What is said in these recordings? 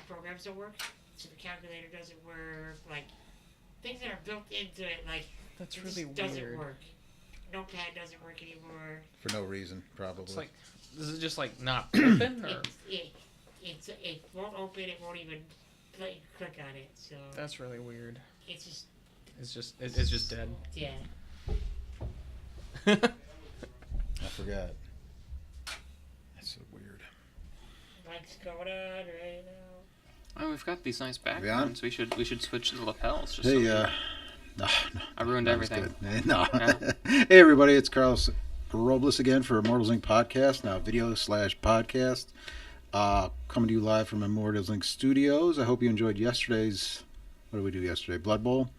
programs don't work. So the calculator doesn't work. Like things that are built into it, like That's it really just doesn't weird. work. Notepad doesn't work anymore. For no reason, probably. It's like, this is just like not open, or It won't open. It won't even click on it. So that's really weird. it's just It's just dead. yeah. I forgot. That's so weird. What's going on right now? Oh, we've got these nice We on? backgrounds. We should switch to the lapels. Just Hey, so no, I ruined that was everything. good. No. Yeah. Hey, everybody, it's Carlos Robles again for Immortals Inc. podcast, now video/podcast. Coming to you live from Immortals Inc. studios. I hope you enjoyed yesterday's, what did we do yesterday? Blood Bowl.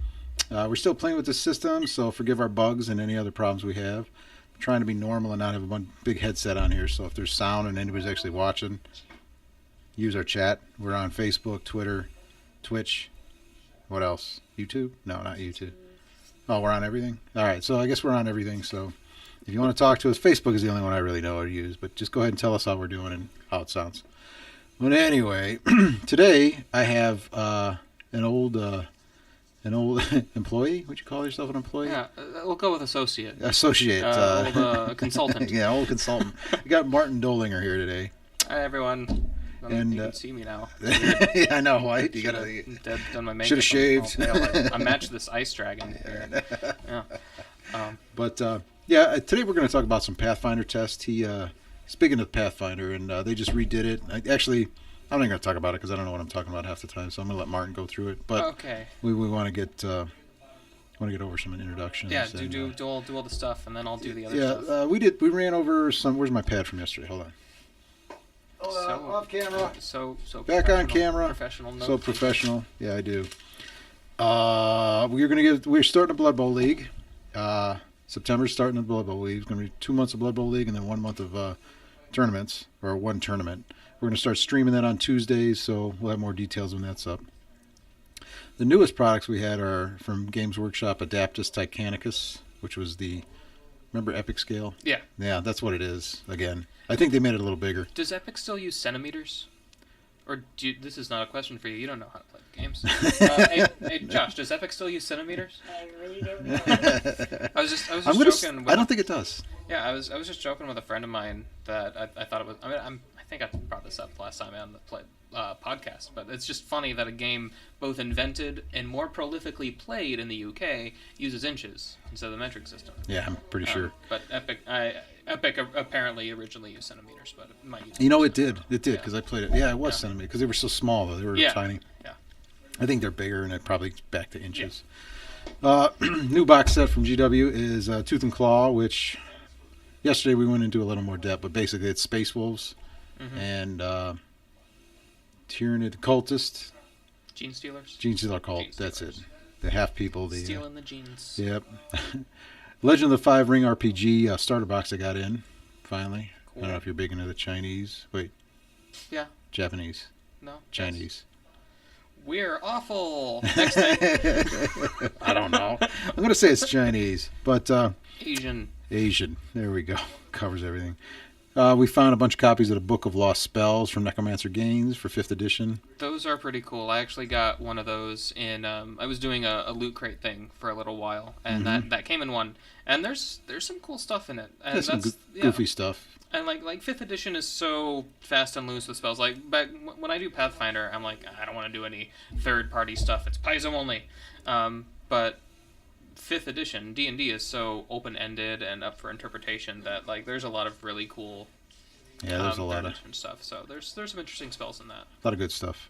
We're still playing with the system, so forgive our bugs and any other problems we have. I'm trying to be normal and not have one big headset on here, so if there's sound and anybody's actually watching, use our chat. We're on Facebook, Twitter, Twitch. What else? YouTube? No, not YouTube. Oh, we're on everything? All right, so I guess we're on everything, so if you want to talk to us, Facebook is the only one I really know how to use, but just go ahead and tell us how we're doing and how it sounds. But anyway, today I have an old employee. Would you call yourself an employee? Yeah, we'll go with associate. Associate. Old consultant. Yeah, old consultant. We got Martin Dolinger here today. Hi, everyone. And, you can see me now. Yeah, I know, right? You Should've gotta done my makeup. Should've shaved. I matched this ice dragon here. Yeah. But today we're going to talk about some Pathfinder tests. Speaking of Pathfinder, and they just redid it. I'm not going to talk about it because I don't know what I'm talking about half the time. So I'm going to let Martin go through it. But Okay. we want to get over some introductions. Yeah, and, do all the stuff, and then I'll do the other yeah, stuff. we ran over some. Where's my pad from yesterday? Hold on. So- Off camera. So Back on professional- camera. Professional. So note. professional. Yeah, I do. We're starting a Blood Bowl league. September's starting the Blood Bowl league. It's going to be 2 months of Blood Bowl league and then 1 month of tournaments, or one tournament. We're going to start streaming that on Tuesdays, so we'll have more details when that's up. The newest products we had are from Games Workshop, Adaptus Titanicus, which was remember Epic Scale? Yeah. Yeah, that's what it is, again. I think they made it a little bigger. Does Epic still use centimeters? Or this is not a question for you. You don't know how to play the games. Hey, Josh, does Epic still use centimeters? I really don't know. I was just joking. I don't think it does. Yeah, I was just joking with a friend of mine that I thought it was. I mean, I think I brought this up last time on the podcast, but it's just funny that a game both invented and more prolifically played in the UK uses inches instead of the metric system. Yeah, I'm pretty sure. But Epic apparently originally used centimeters, but it might use. It did because I played it. Yeah, it was centimeter because they were so small though. They were tiny. Yeah. I think they're bigger and it probably back to inches. Yeah. New box set from GW is Tooth and Claw, which yesterday we went into a little more depth, but basically it's Space Wolves and Tyranid Cultist. Gene Stealers. Gene Stealer Cult. That's it. The half people. Stealing the genes. Yep. Legend of the Five Ring RPG starter box I got in finally. Cool. I don't know if you're big into the Chinese. Wait. Yeah. Japanese. No. Chinese. We're awful. Next thing. I don't know. I'm going to say it's Chinese, but Asian. There we go. Covers everything. We found a bunch of copies of the Book of Lost Spells from Necromancer Games for 5th edition. Those are pretty cool. I actually got one of those in. I was doing a loot crate thing for a little while, and that came in one. And there's some cool stuff in it. And Some goofy stuff. And like 5th edition is so fast and loose with spells. Like back when I do Pathfinder, I'm like, I don't want to do any third party stuff. It's Paizo only. But 5th edition D&D is so open ended and up for interpretation that like there's a lot of really cool. Yeah, there's a lot of stuff. So there's some interesting spells in that. A lot of good stuff.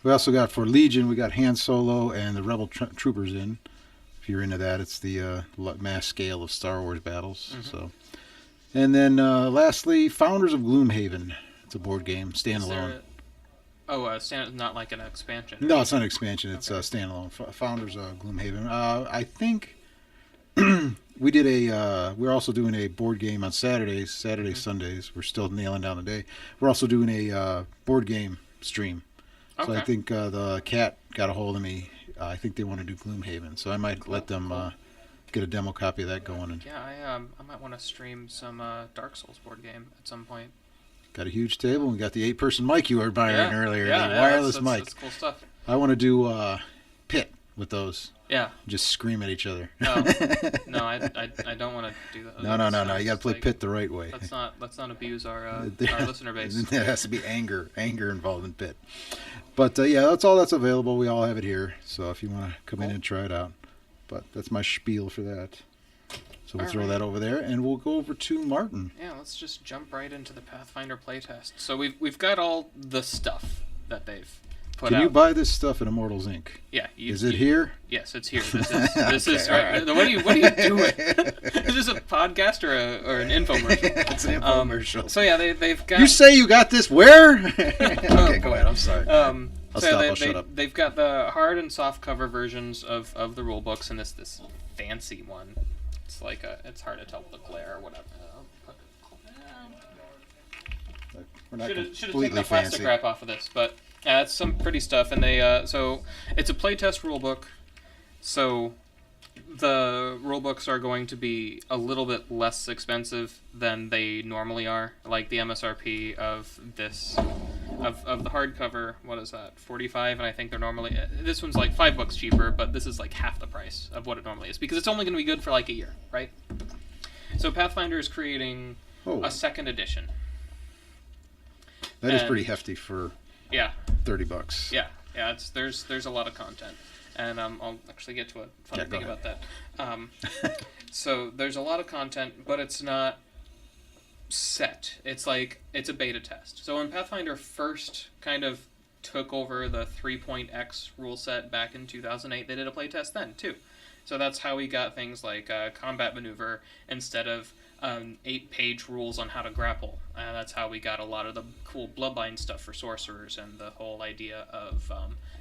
We also got for Legion, we got Han Solo and the Rebel Troopers in. If you're into that, it's the mass scale of Star Wars battles. So, and then lastly, Founders of Gloomhaven. It's a board game, standalone. Not like an expansion. No, it's not an expansion. It's standalone. Founders of Gloomhaven. I think we did we're also doing a board game on Saturdays, Sundays. We're still nailing down the day. We're also doing a board game stream. So I think the cat got a hold of me. I think they want to do Gloomhaven, so I might let them get a demo copy of that going. And yeah, I might want to stream some Dark Souls board game at some point. Got a huge table. We got the 8-person mic you were buying earlier. Yeah, the wireless that's, mic. That's cool stuff. I want to do pit with those. Yeah. Just scream at each other. Oh. No, I don't want to do that. No. You got to play pit the right way. Let's not abuse our listener base. There has to be anger involved in pit. But yeah, that's all that's available. We all have it here. So if you want to come in and try it out. But that's my spiel for that. So we'll throw that over there, and we'll go over to Martin. Yeah, let's just jump right into the Pathfinder playtest. So we've got all the stuff that they've put out. Can you buy this stuff at Immortals Inc? Yeah. Is it here? Yes, it's here. This is right. What are you doing? Is this a podcast or an infomercial? It's an infomercial. So yeah, they've got. You say you got this where? Okay, go ahead. I'm sorry. I'll shut up. They've got the hard and soft cover versions of the rule books, and this fancy one. It's like it's hard to tell with the glare or whatever. We're not Should have taken completely the plastic fancy. wrap off of this, but it's some pretty stuff. And they so it's a playtest rulebook. So the rulebooks are going to be a little bit less expensive than they normally are. Like the MSRP of this of the hardcover, what is that? 45, and I think they're normally this one's like $5 cheaper, but this is like half the price of what it normally is because it's only going to be good for like a year, right? So Pathfinder is creating a second edition. That is pretty hefty for $30. Yeah. There's a lot of content, and I'll actually get to a funny thing about that. So there's a lot of content, but it's not set. It's a beta test. So when Pathfinder first kind of took over the 3.x rule set back in 2008, they did a playtest then too. So that's how we got things like combat maneuver instead of 8-page rules on how to grapple. That's how we got a lot of the cool bloodline stuff for sorcerers and the whole idea of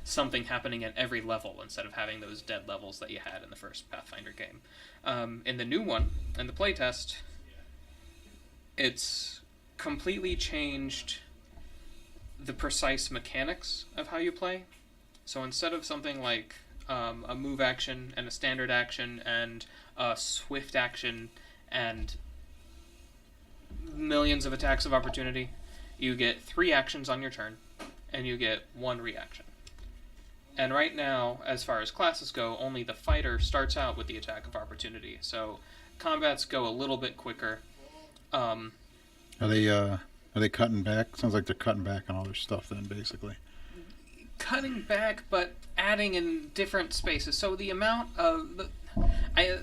something happening at every level instead of having those dead levels that you had in the first Pathfinder game. In the new one, in the playtest, it's completely changed the precise mechanics of how you play. So instead of something like a move action and a standard action and a swift action and millions of attacks of opportunity, you get 3 actions on your turn and you get 1 reaction. And right now, as far as classes go, only the fighter starts out with the attack of opportunity. So combats go a little bit quicker. Are they cutting back? Sounds like they're cutting back on all their stuff then, basically. Cutting back, but adding in different spaces. So the amount of I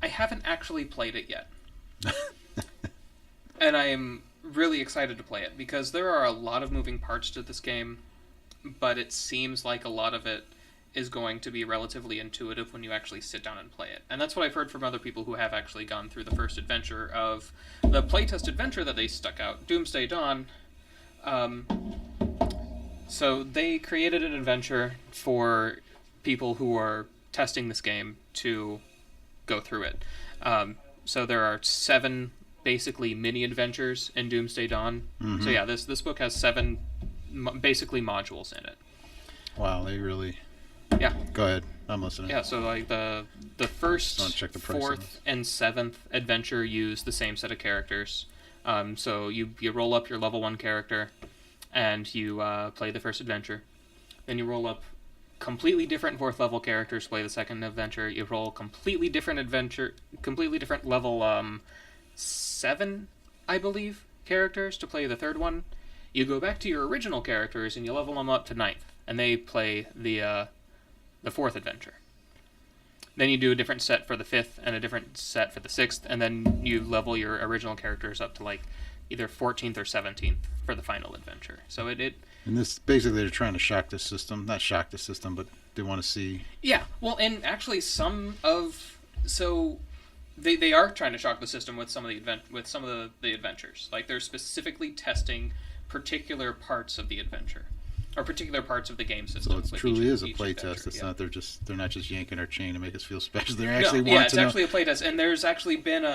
haven't actually played it yet, and I am really excited to play it because there are a lot of moving parts to this game, but it seems like a lot of it is going to be relatively intuitive when you actually sit down and play it. And that's what I've heard from other people who have actually gone through the first adventure of the playtest adventure that they stuck out, Doomsday Dawn. So they created an adventure for people who are testing this game to go through it. So there are 7 basically mini adventures in Doomsday Dawn. Mm-hmm. So yeah, this book has 7 basically modules in it. Wow, they really... Yeah. Go ahead. I'm listening. Yeah, so like the first, 4th, and 7th adventure use the same set of characters. So you roll up your level 1 character, and you play the first adventure. Then you roll up completely different 4th level characters, play the second adventure. You roll completely different level 7, I believe, characters to play the 3rd one. You go back to your original characters, and you level them up to 9th, and they play the 4th adventure. Then you do a different set for the 5th and a different set for the 6th, and then you level your original characters up to like either 14th or 17th for the final adventure. So it and this basically they're trying to shock the system, not shock the system, but they want to see. Yeah, well, and actually they are trying to shock the system with some of the adventures. Like they're specifically testing particular parts of the adventure. Or particular parts of the game system. So it truly is a playtest. It's not they're not just yanking our chain to make us feel special. They're actually it's actually a playtest, and there's actually been 2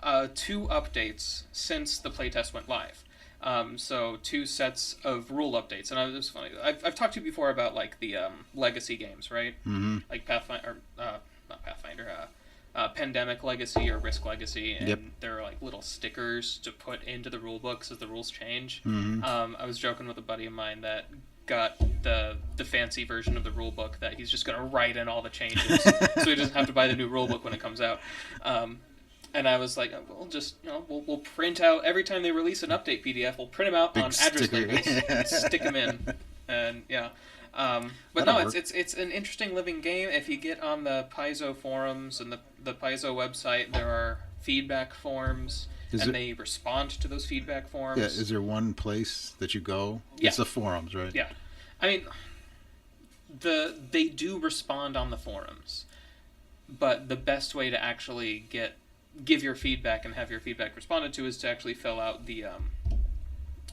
updates since the playtest went live. So 2 sets of rule updates, and it was funny. I've talked to you before about like the legacy games, right? Mm-hmm. Like Pathfinder, not Pathfinder. Pandemic Legacy or Risk Legacy, and Yep. there are like little stickers to put into the rule books as the rules change. Mhm. I was joking with a buddy of mine that got the fancy version of the rule book that he's just going to write in all the changes, so he doesn't have to buy the new rule book when it comes out. And I was like, we'll just, we'll print out every time they release an update PDF. We'll print them out Big on address sticker. labels, stick them in, and yeah. But That'll no, work. it's an interesting living game. If you get on the Paizo forums and the Paizo website, there are feedback forms, and they respond to those feedback forms. Yeah, is there one place that you go? Yeah. It's the forums, right? Yeah, I mean, they do respond on the forums, but the best way to actually give your feedback and have your feedback responded to is to actually fill out the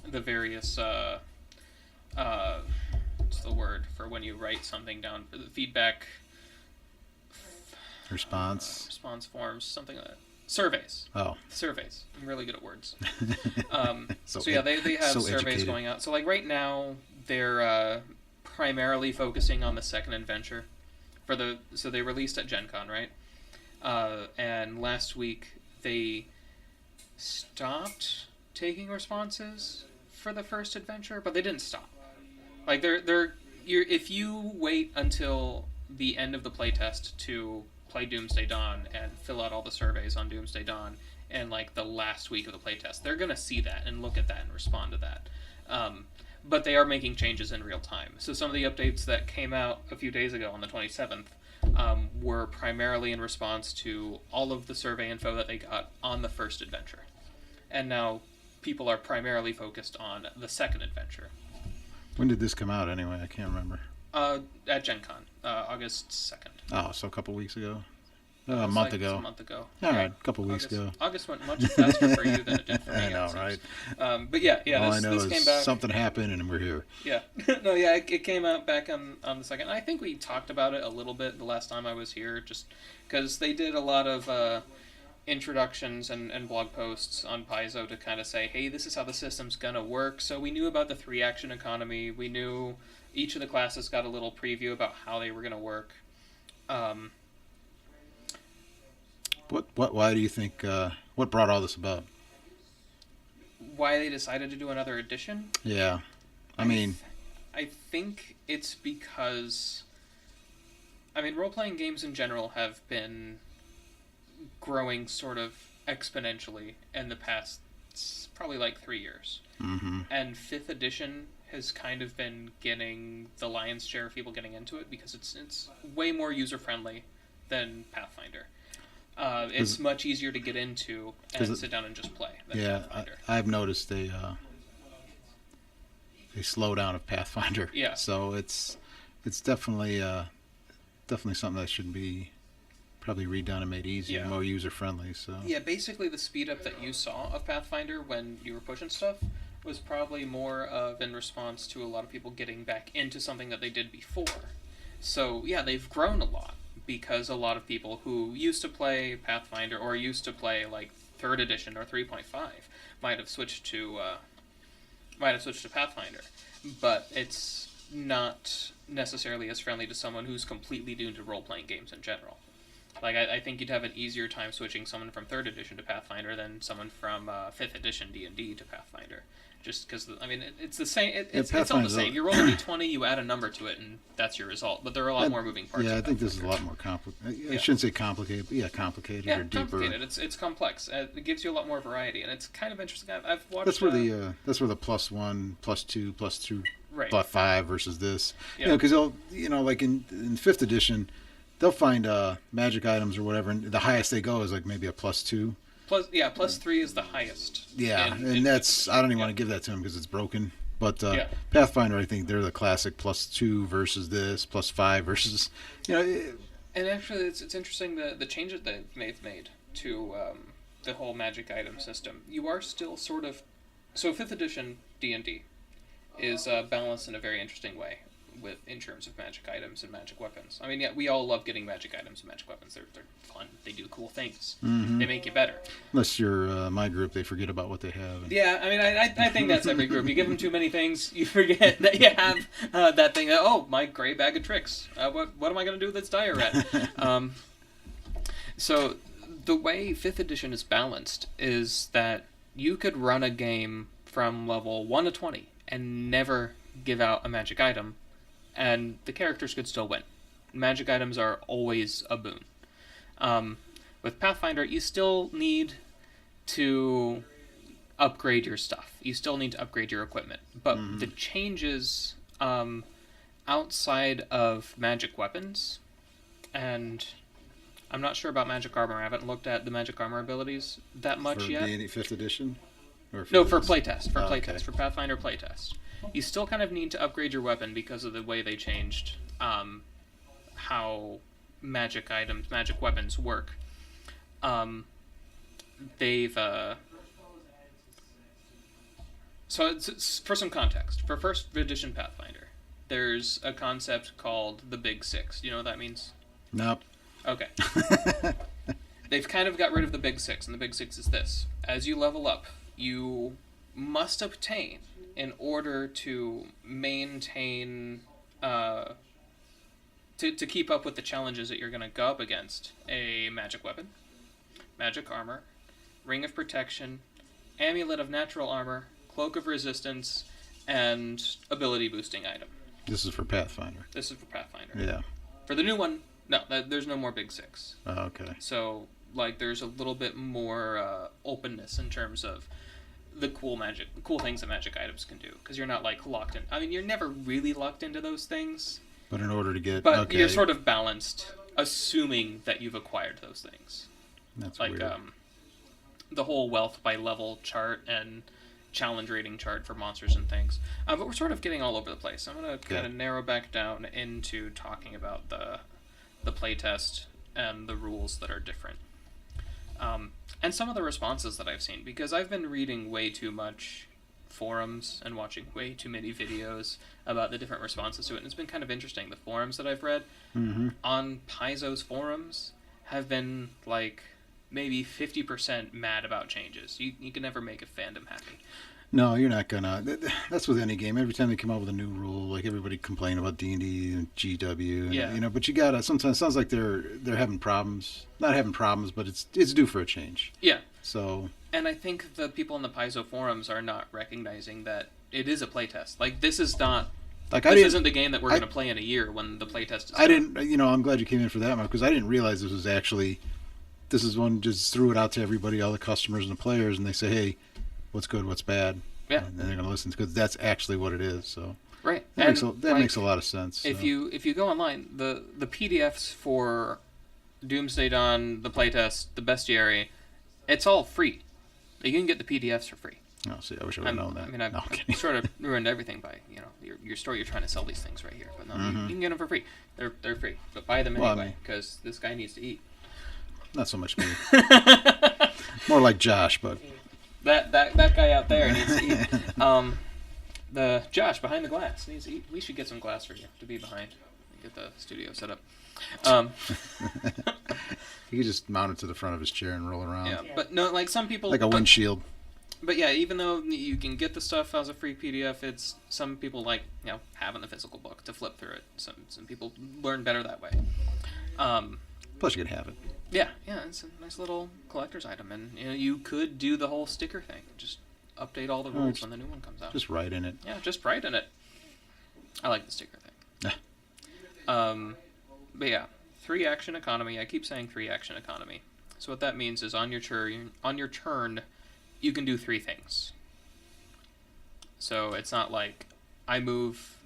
various what's the word for when you write something down for the feedback Response. forms, something like that. Surveys. Oh. Surveys. I'm really good at words. So So yeah, they have so surveys educated. going out. So like right now, they're primarily focusing on the second adventure. So they released at Gen Con, right? And last week they stopped taking responses for the first adventure, but they didn't stop. Like if you wait until the end of the playtest to play Doomsday Dawn and fill out all the surveys on Doomsday Dawn and like the last week of the playtest, they're gonna see that and look at that and respond to that. But they are making changes in real time. So some of the updates that came out a few days ago on the 27th were primarily in response to all of the survey info that they got on the first adventure. And now people are primarily focused on the second adventure. When did this come out anyway? I can't remember. At Gen Con, August 2nd. Oh, so a couple weeks ago? A It's month like- ago. It's a month ago. All right, a couple weeks August, ago. August went much faster for you than it did for me. I know, it seems. right? But yeah, All I this, know this is came back. something happened and we're here. Yeah, no, yeah, it came out back on the second. I think we talked about it a little bit the last time I was here, just because they did a lot of introductions and blog posts on Paizo to kind of say, hey, this is how the system's gonna work. So we knew about the 3-action economy. We knew each of the classes got a little preview about how they were gonna work. Why do you think? What brought all this about? Why they decided to do another edition? Yeah, I mean, I think it's because, role-playing games in general have been growing sort of exponentially in the past probably like 3 years. mm-hmm. And 5th edition has kind of been getting the lion's share of people getting into it because it's way more user-friendly than Pathfinder. It's much easier to get into and sit down and just play than Pathfinder. I've noticed a slowdown of Pathfinder. Yeah. So it's definitely something that should be probably redone and made easier, more user friendly. So yeah, basically the speed up that you saw of Pathfinder when you were pushing stuff was probably more of in response to a lot of people getting back into something that they did before. So yeah, they've grown a lot because a lot of people who used to play Pathfinder or used to play like 3rd edition or 3.5 might have switched to Pathfinder, but it's not necessarily as friendly to someone who's completely new to role-playing games in general. Like, I think you'd have an easier time switching someone from 3rd edition to Pathfinder than someone from 5th edition D&D to Pathfinder. Just because, it's the same. It's all the same. You roll a d20, you add a number to it, and that's your result. But there are a lot more moving parts. Yeah, in I think this is a Pathfinder. lot more complicated. I shouldn't say complicated, but complicated or deeper. Complicated. It's complex. It gives you a lot more variety, and it's kind of interesting. I've watched. That's where the +1, +2, +2, Right. +5 versus this. Yeah. Because they'll like in 5th edition, they'll find magic items or whatever, and the highest they go is like maybe a +2. +3 is the highest. Yeah, and that's I don't even want to give that to them because it's broken. But Yeah. Pathfinder, I think they're the classic +2 versus this, +5 versus And actually, it's interesting the changes that they've made to the whole magic item system. You are still sort of... So 5th edition D&D is balanced in a very interesting way in terms of magic items and magic weapons. We all love getting magic items and magic weapons. They're fun. They do cool things. Mhm. They make you better. Unless you're my group, they forget about what they have. Yeah, I think that's every group. You give them too many things, you forget that you have that thing. My gray bag of tricks. What am I going to do with this dire rat? So the way 5th edition is balanced is that you could run a game from level 1 to 20 and never give out a magic item, and the characters could still win. Magic items are always a boon. With Pathfinder, you still need to upgrade your stuff. You still need to upgrade your equipment. But the changes outside of magic weapons, and I'm not sure about magic armor. I haven't looked at the magic armor abilities that much yet. For D&D 5th edition? Or No, for playtest. Okay. For Pathfinder playtest. You still kind of need to upgrade your weapon because of the way they changed how magic items, magic weapons work. They've... So it's, for some context, for 1st edition Pathfinder, there's a concept called the Big Six. Do you know what that means? Nope. Okay. They've kind of got rid of the Big Six, and the Big Six is this. As you level up, you must obtain, in order to maintain, to keep up with the challenges that you're going to go up against, a magic weapon, magic armor, ring of protection, amulet of natural armor, cloak of resistance, and ability boosting item. This is for Pathfinder. This is for Pathfinder. Yeah. For the new one, no, there's no more Big Six. Oh, okay. So, like, there's a little bit more openness in terms of the cool things that magic items can do. Because you're not, like, locked in. I mean, you're never really locked into those things. But in order to get... But okay. you're sort of balanced, assuming that you've acquired those things. That's like, weird. The whole wealth by level chart and challenge rating chart for monsters and things. But we're sort of getting all over the place. I'm going to kind of narrow back down into talking about the playtest and the rules that are different. And some of the responses that I've seen, because I've been reading way too much forums and watching way too many videos about the different responses to it, and it's been kind of interesting. The forums that I've read on Paizo's forums have been like maybe 50% mad about changes. You can never make a fandom happy. No, you're not gonna. That's with any game. Every time they come out with a new rule, like everybody complain about D&D and GW, and, Yeah. But you gotta. Sometimes it sounds like they're having problems. Not having problems, but it's due for a change. Yeah. So. And I think the people in the Paizo forums are not recognizing that it is a playtest. Like, this is not. Like, this isn't the game that we're going to play in a year when the playtest is done. I didn't. I'm glad you came in for that, Mark, because I didn't realize this was actually. This is one just threw it out to everybody, all the customers and the players, and they say, "Hey, what's good, what's bad?" Yeah. And they're going to listen because that's actually what it is. So. Right. That makes a lot of sense. If so. you go online, the PDFs for Doomsday Dawn, the playtest, the bestiary, it's all free. You can get the PDFs for free. Oh, see, I wish I would have known that. I mean, I've sort of ruined everything by your store. You're trying to sell these things right here, but no, you can get them for free. They're free, but buy them anyway because this guy needs to eat. Not so much me. More like Josh, but that guy out there needs to eat. The Josh behind the glass needs to eat. We should get some glass for you to be behind. Get the studio set up. He could just mount it to the front of his chair and roll around. Yeah, but no, like some people like a windshield. But yeah, even though you can get the stuff as a free PDF, it's some people like having the physical book to flip through it. Some people learn better that way. Plus, you can have it. Yeah, it's a nice little collector's item, and you could do the whole sticker thing. Just update all the rules when the new one comes out. Just write in it. Yeah, just write in it. I like the sticker thing. But yeah, 3-action economy. I keep saying 3-action economy. So what that means is on your turn, you can do 3 things. So it's not like I move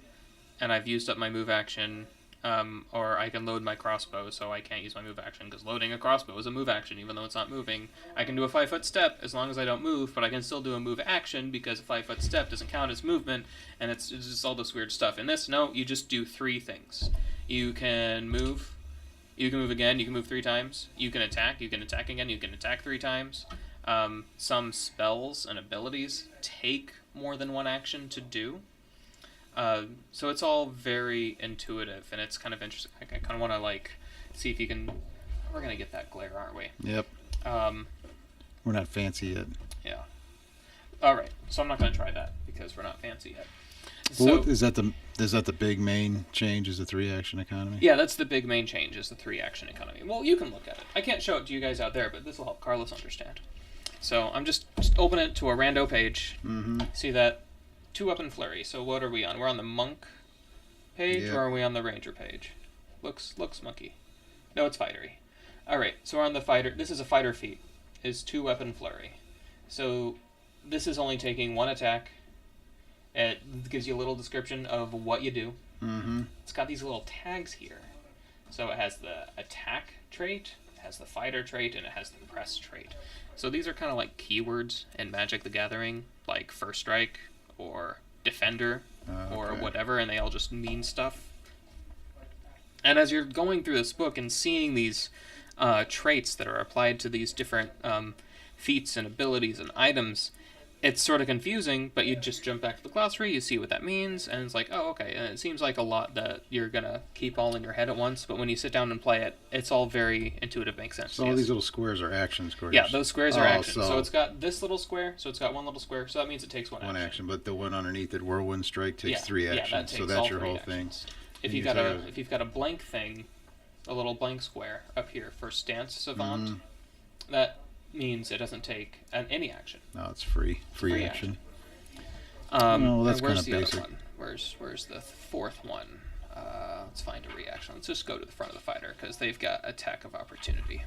and I've used up my move action, or I can load my crossbow, so I can't use my move action because loading a crossbow is a move action, even though it's not moving. I can do a 5-foot step as long as I don't move, but I can still do a move action because a 5-foot step doesn't count as movement, and it's just all this weird stuff. In this, no, you just do 3 things. You can move. You can move again. You can move 3 times. You can attack. You can attack again. You can attack 3 times. Some spells and abilities take more than 1 action to do. So it's all very intuitive, and it's kind of interesting. I kind of want to see if you can. We're gonna get that glare, aren't we? Yep. We're not fancy yet. Yeah. All right. So I'm not gonna try that because we're not fancy yet. Well, is that the big main change? Is the 3-action economy? Yeah, that's the big main change, is the 3-action economy. Well, you can look at it. I can't show it to you guys out there, but this will help Carlos understand. So I'm just open it to a rando page. Mm-hmm. See that 2-weapon flurry. So what are we on? We're on the monk page, Yep. or are we on the ranger page? Looks monkey. No, it's fightery. All right, so we're on the fighter. This is a fighter feat. Is 2-weapon flurry. So this is only taking 1 attack. It gives you a little description of what you do. Mm-hmm. It's got these little tags here. So it has the attack trait, it has the fighter trait, and it has the press trait. So these are kind of like keywords in Magic the Gathering, like First Strike or Defender or Okay. whatever, and they all just mean stuff. And as you're going through this book and seeing these traits that are applied to these different feats and abilities and items, it's sort of confusing, but you just jump back to the glossary, you see what that means, and it's like, oh, okay. And it seems like a lot that you're going to keep all in your head at once, but when you sit down and play it, it's all very intuitive, makes sense. So all these little squares are action squares. Yeah, those squares are actions. So So it's got this little square, so it's got 1 little square, so that means it takes 1 one action. action, but the one underneath it, Whirlwind Strike, takes Yeah, 3 yeah, that actions. So takes that's all your 3 whole actions. thing. If You you've got a blank thing, a little blank square up here for Stance Savant, that means it doesn't take any action. No, it's free action. Well, that's where's kinda the basic. other one? Where's the 4th one? Let's find a reaction. Let's just go to the front of the fighter because they've got attack of opportunity.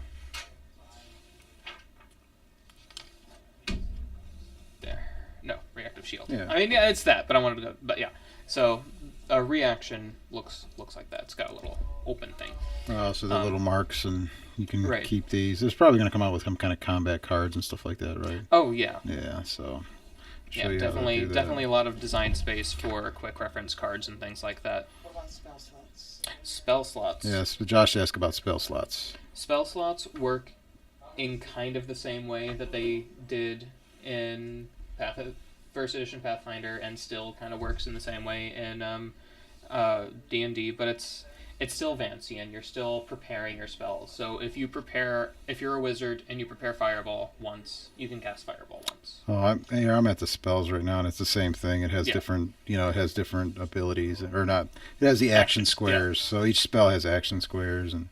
There. No, reactive shield. Yeah. I mean, yeah, it's that, but I wanted to go. But yeah, so a reaction looks like that. It's got a little open thing. Oh, so the little marks, and you can Right. keep these. It's probably going to come out with some kind of combat cards and stuff like that, right? Oh yeah. Yeah, so. Yeah, show you how to definitely, do that. definitely a lot of design space for quick reference cards and things like that. What about spell slots? Spell slots. Yes, but Josh asked about spell slots. Spell slots work in kind of the same way that they did in First Edition Pathfinder, and still kind of works in the same way in D&D, but it's still Vancian. You're still preparing your spells. So if you're a wizard and you prepare Fireball once, you can cast Fireball once. Oh, I'm at the spells right now, and it's the same thing. It has Yeah. different, it has different abilities, or not. It has the action squares, so each spell has action squares, and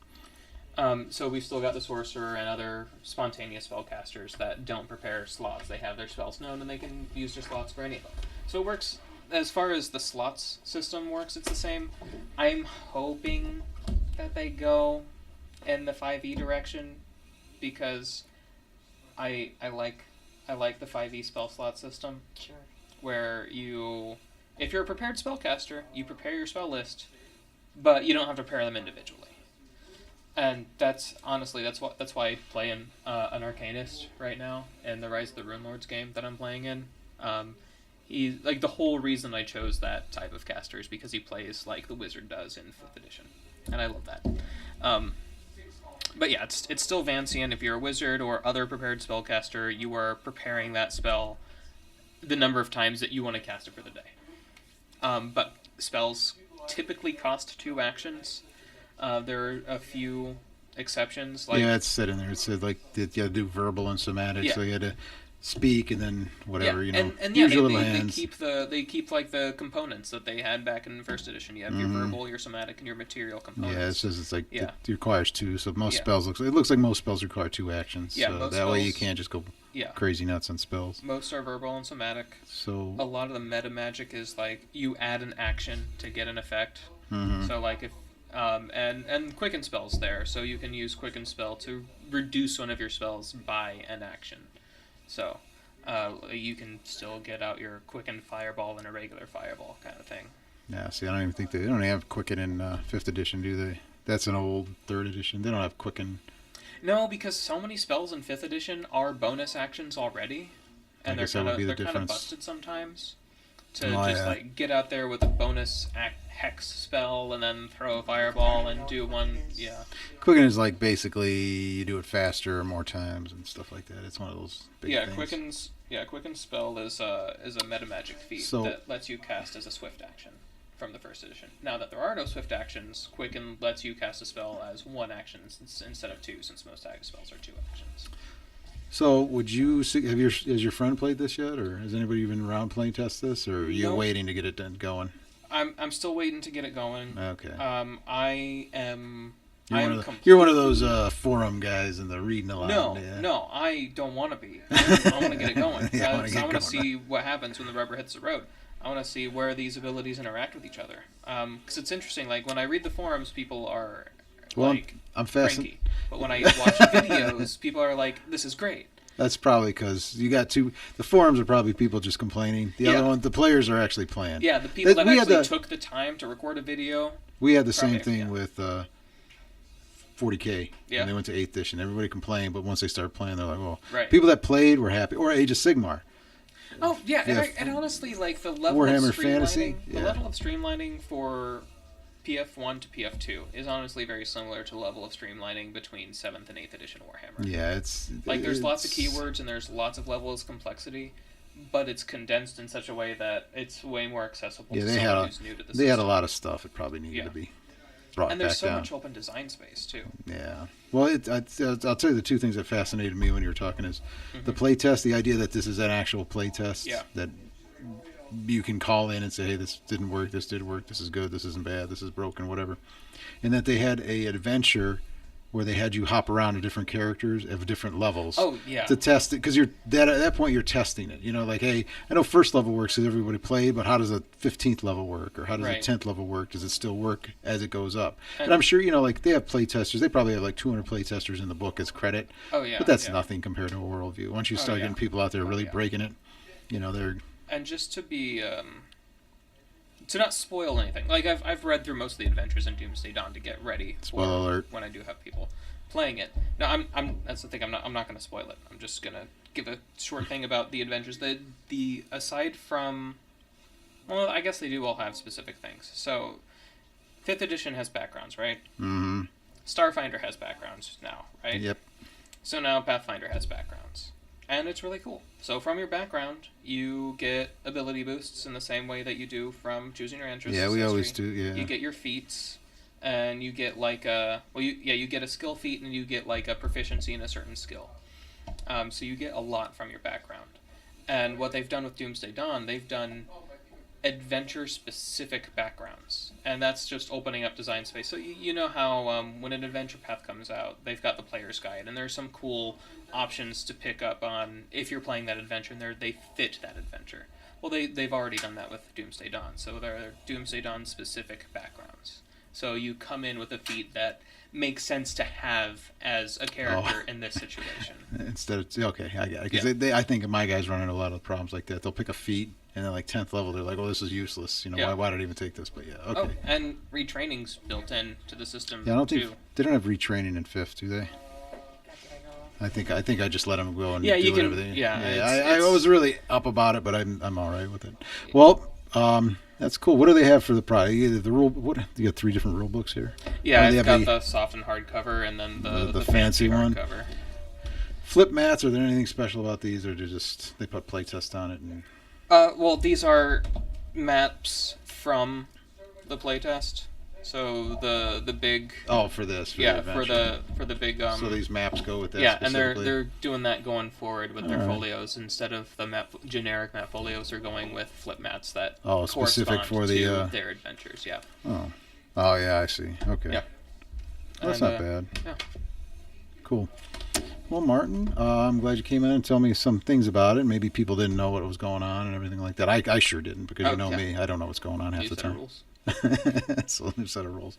So we've still got the sorcerer and other spontaneous spellcasters that don't prepare slots. They have their spells known, and they can use their slots for any of them. So it works as far as the slots system works. It's the same. I'm hoping that they go in the 5e direction, because I like the 5e spell slot system, Sure. where if you're a prepared spellcaster, you prepare your spell list, but you don't have to prepare them individually. And that's why I play an Arcanist right now in the Rise of the Runelords game that I'm playing in. He's like, the whole reason I chose that type of caster is because he plays like the wizard does in 5th edition, and I love that. But yeah, it's still Vancian. If you're a wizard or other prepared spellcaster, you are preparing that spell the number of times that you want to cast it for the day. But spells typically cost 2 actions. There are a few exceptions. Like, yeah, it's said in there. It said like you had to do verbal and somatic, Yeah. so you had to speak and then whatever, and use your they little hands. they keep like the components that they had back in 1st edition. You have your verbal, your somatic, and your material components. Yeah, it says it's like Yeah. it requires 2. So most Yeah. spells it looks like most spells require 2 actions. Yeah, so most that way you spells- can't just go Yeah. crazy nuts on spells. Most are verbal and somatic. So A lot of the meta magic is like you add an action to get an effect. mhm. So like if and quicken spells there, so you can use quicken spell to reduce one of your spells by an action. So you can still get out your quicken fireball and a regular fireball kind of thing. Yeah, see, I don't even think they don't have Quicken in 5th edition, do they? That's an old 3rd edition. They don't have Quicken. No, because so many spells in 5th edition are bonus actions already, I and they're guess that kind would of be the they're kind of difference. busted sometimes. To Oh, just yeah. like get out there with a bonus hex spell and then throw a fireball and do one. Yeah. Quicken is like basically you do it faster or more times and stuff like that. It's one of those big Yeah, things. Quicken's spell is a meta magic feat So- that lets you cast as a swift action from the 1st edition. Now that there are no swift actions, Quicken lets you cast a spell as 1 action instead of 2, since most tag spells are 2 actions. So, would you has your friend played this yet, or has anybody even around playing test this, or are you Nope. waiting to get it done going? I'm still waiting to get it going. Okay. I am. You're one of those forum guys and the reading a lot. No, Yeah. no, I don't want to be. I want to get it going. Yeah, I I wanna get want to going. see what happens when the rubber hits the road. I want to see where these abilities interact with each other. Because it's interesting. Like when I read the forums, people are Well, like I'm fascinated. cranky. But when I watch videos, people are like, "This is great." That's probably because you got two. The forums are probably people just complaining. The other one, the players are actually playing. Yeah, the people that we had actually took the time to record a video. We had the Probably, same thing yeah. with 40K. Yeah. When they went to 8th edition. Everybody complained, but once they started playing, they're like, well, Right. people that played were happy. Or Age of Sigmar. Oh yeah, Yeah, and honestly, like the level Warhammer of streamlining, Fantasy, the yeah. level of streamlining for PF1 to PF2 is honestly very similar to the level of streamlining between 7th and 8th edition Warhammer. Yeah, it's... Like there's lots of it's- keywords and there's lots of levels of complexity, but it's condensed in such a way that it's way more accessible Yeah, to they someone had who's new to the they had a system. lot of stuff that probably needed Yeah. to be brought And there's back so down. much open design space too. Yeah. Well, I'll tell you the two things that fascinated me when you were talking is the play test, the idea that this is an actual play test. Yeah. That you can call in and say, hey, this didn't work, this did work, this is good, this isn't bad, this is broken, whatever. And that they had a adventure where they had you hop around to different characters of different levels. Oh yeah. To test it, because at that point you're testing it. You know, like, hey, I know first level works because everybody played, but how does a 15th level work, or how does Right. a 10th level work? Does it still work as it goes up? And And- I'm sure, you know, like they have play testers. They probably have like 200 play testers in the book as credit, Oh yeah. but that's yeah. nothing compared to a worldview. Once you Oh, start yeah. getting people out there really yeah. breaking it, you know, they're And just to be to not spoil anything, like I've read through most of the adventures in Doomsday Dawn to get ready Spoiler for alert. when I do have people playing it. No, I'm that's the thing. I'm not going to spoil it. I'm just going to give a short thing about the adventures. The aside from, well, I guess they do all have specific things. So, 5th edition has backgrounds, right? mm-hmm. Starfinder has backgrounds now, right? Yep. So now Pathfinder has backgrounds. And it's really cool. So from your background, you get ability boosts in the same way that you do from choosing your interests. Yeah, we always history. do. Yeah. You get your feats, and you get like you get a skill feat, and you get like a proficiency in a certain skill. So you get a lot from your background. And what they've done with Doomsday Dawn, they've done adventure-specific backgrounds, and that's just opening up design space. So you know how when an adventure path comes out, they've got the player's guide, and there's some cool options to pick up on if you're playing that adventure, and they fit that adventure. Well, they've already done that with Doomsday Dawn, so there are Doomsday Dawn specific backgrounds. So you come in with a feat that makes sense to have as a character in this situation. Instead of okay, I got it. Because Yeah. I think my guys run into a lot of problems like that. They'll pick a feat, and then like 10th level, they're like, "Oh, this is useless. You know, Yeah. why did I even take this?" But yeah, Oh, okay. and retraining's built in to the system Yeah, I don't too. think they don't have retraining in 5th, do they? I think I just let them go and Yeah, do you can- whatever they. yeah, I it's- was really up about it, but I'm all right with it. Well, that's cool. What do they have for the product? The rule. What you got 3 different rule books here. Yeah, Oh, they I've have got the soft and hard cover, and then the fancy one? hardcover. Flip mats. Are there anything special about these, or they put playtest on it? And Well, these are maps from the playtest. So the big for this. For yeah the for adventure. the big So these maps go with that. yeah, and they're specifically? doing that going forward with their All right. folios instead of the generic map folios. They're going with flip mats that specific correspond for the to their adventures. Yeah, Oh yeah, I see. Okay. Yeah. That's And, not bad. yeah. Cool. Well, Martin, I'm glad you came in and told me some things about it. Maybe people didn't know what was going on and everything like that. I sure didn't, because Oh, you know yeah. me. I don't know what's going on half New the set of time. rules. It's a new set of rules.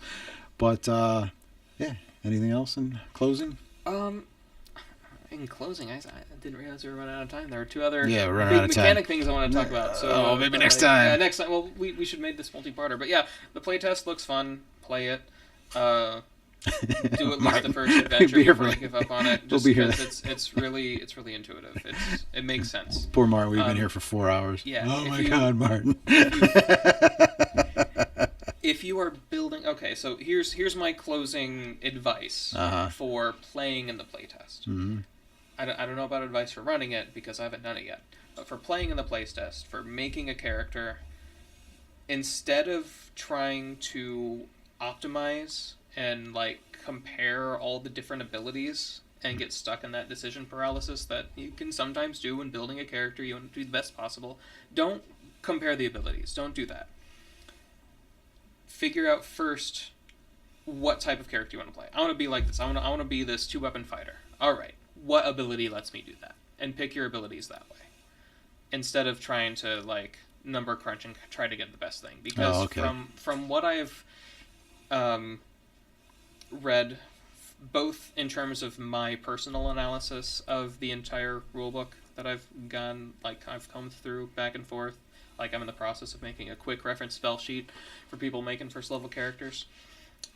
But yeah, anything else in closing? In closing, I didn't realize we were running out of time. There are 2 other Yeah, we're running big out of time. mechanic things I want to talk about. So maybe next time. Yeah, next time. Well, we should make this multi-parter. But yeah, the playtest looks fun. Play it. Do at least Martin, the first adventure be here before you for- give up on it. We'll Just be here. because it's really intuitive. It makes sense. Poor Martin, we've been Um, here for 4 hours. yeah, Oh if my you- God, Martin. If you are building, okay, so here's my closing advice for playing in the playtest. Mhm. I don't know about advice for running it because I haven't done it yet. But for playing in the playtest, for making a character, instead of trying to optimize and like compare all the different abilities and get stuck in that decision paralysis that you can sometimes do when building a character. You want to do the best possible. Don't compare the abilities. Don't do that. Figure out first what type of character you want to play. I want to be like this. I want to be this 2-weapon fighter. All right. What ability lets me do that? And pick your abilities that way. Instead of trying to like number crunch and try to get the best thing. Because from what I've read, both in terms of my personal analysis of the entire rulebook that I've come through back and forth. Like, I'm in the process of making a quick reference spell sheet for people making first level characters.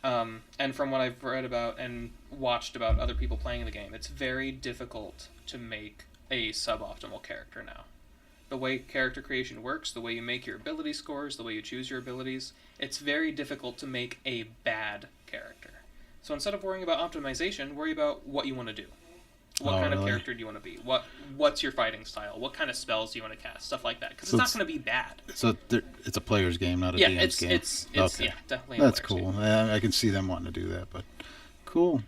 And from what I've read about and watched about other people playing the game, it's very difficult to make a suboptimal character now. The way character creation works, the way you make your ability scores, the way you choose your abilities, it's very difficult to make a bad character. So instead of worrying about optimization, worry about what you want to do. What kind of character do you want to be? What's your fighting style? What kind of spells do you want to cast? Stuff like that. Because it's not going to be bad. So it's a player's game, not a DM's game. It's okay. Yeah, definitely. That's cool. I can see them wanting to do that, but cool.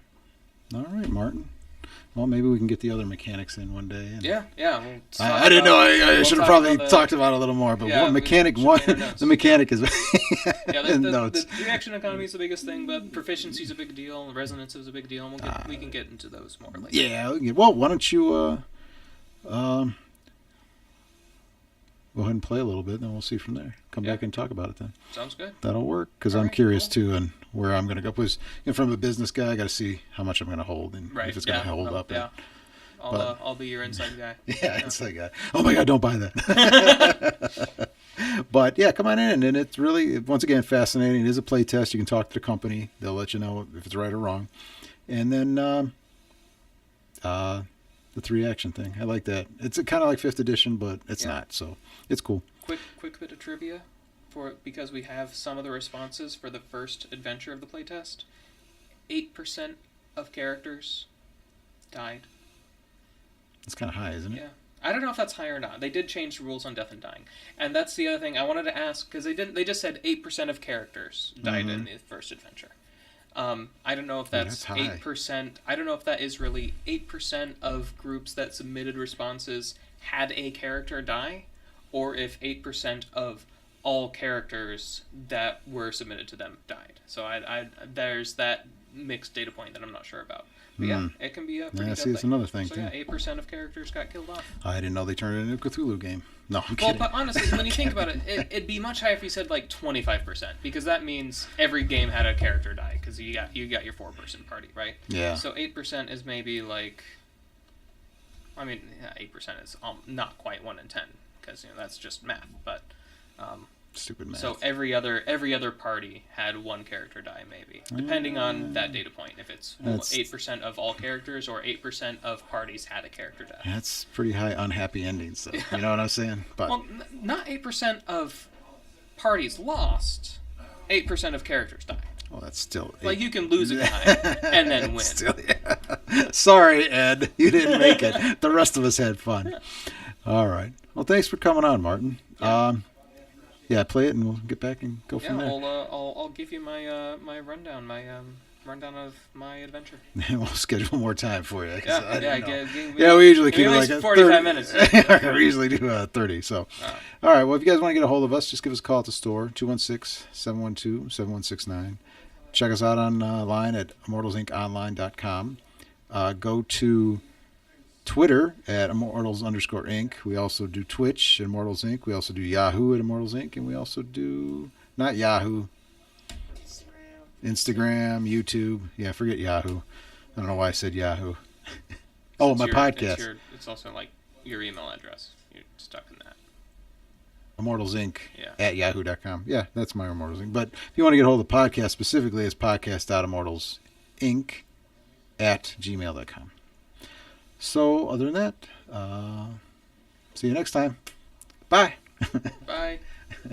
All right, Martin. Well, maybe we can get the other mechanics in one day. And yeah. I didn't know. I should have probably talked about it a little more. But the mechanic is the reaction economy is the biggest thing, but proficiency is a big deal. Resonance is a big deal, and we can get into those more later. Yeah. Well, why don't you go ahead and play a little bit, then we'll see from there. Come back and talk about it then. Sounds good. That'll work, because I'm curious too, and where I'm going to go. Because from a business guy, I got to see how much I'm going to hold and if it's going to hold up. Yeah. I'll be your inside guy. Yeah, inside guy. Oh my God, don't buy that. But yeah, come on in, and it's really, once again, fascinating. It is a play test. You can talk to the company; they'll let you know if it's right or wrong. And then the 3-action thing, I like that. It's kind of like 5th edition, but it's not. So it's cool. Quick bit of trivia, because we have some of the responses for the first adventure of the playtest. 8% of characters died. It's kind of high, isn't it? Yeah. I don't know if that's high or not. They did change the rules on death and dying. And that's the other thing I wanted to ask, because they just said 8% of characters died in the first adventure. I don't know if that's 8%. I don't know if that is really 8% of groups that submitted responses had a character die, or if 8% of all characters that were submitted to them died. So there's that mixed data point that I'm not sure about. But yeah, it can be a pretty see, it's another thing, so too. Yeah, 8% of characters got killed off. I didn't know they turned it into a Cthulhu game. No, I'm kidding. Well, but honestly, when you think about it, it'd be much higher if you said like 25%, because that means every game had a character die, because you got your 4-person party, right? Yeah. So 8% is maybe like, 8% is not quite 1 in 10, because that's just math. But stupid math. So every other party had 1 character die, maybe, depending on that data point. If it's 8% of all characters or 8% of parties had a character die. That's pretty high unhappy endings, though. You know what I'm saying? But well, not 8% of parties lost. 8% of characters died. Oh, that's still like you can lose a guy and then win. Still, yeah. Sorry, Ed, you didn't make it. The rest of us had fun. All right. Well, thanks for coming on, Martin. Yeah, play it, and we'll get back and go from there. I'll give you my my rundown of my adventure. We'll schedule more time for you. Yeah, we usually keep it like 45 minutes. We usually do 30. So, all right. Well, if you guys want to get a hold of us, just give us a call at the store, 216-712-7169. Check us out online at immortalsinconline.com. Go to Twitter at Immortals_Inc. We also do Twitch at Immortals Inc. We also do Yahoo at Immortals Inc. And we also do, not Yahoo, Instagram, YouTube. Yeah, forget Yahoo. I don't know why I said Yahoo. Oh, my podcast. It's also like your email address. You're stuck in that. Immortals Inc. At yahoo.com. Yeah, that's my Immortals Inc. But if you want to get a hold of the podcast specifically, it's podcast.immortalsinc@gmail.com. So, other than that, see you next time. Bye. Bye.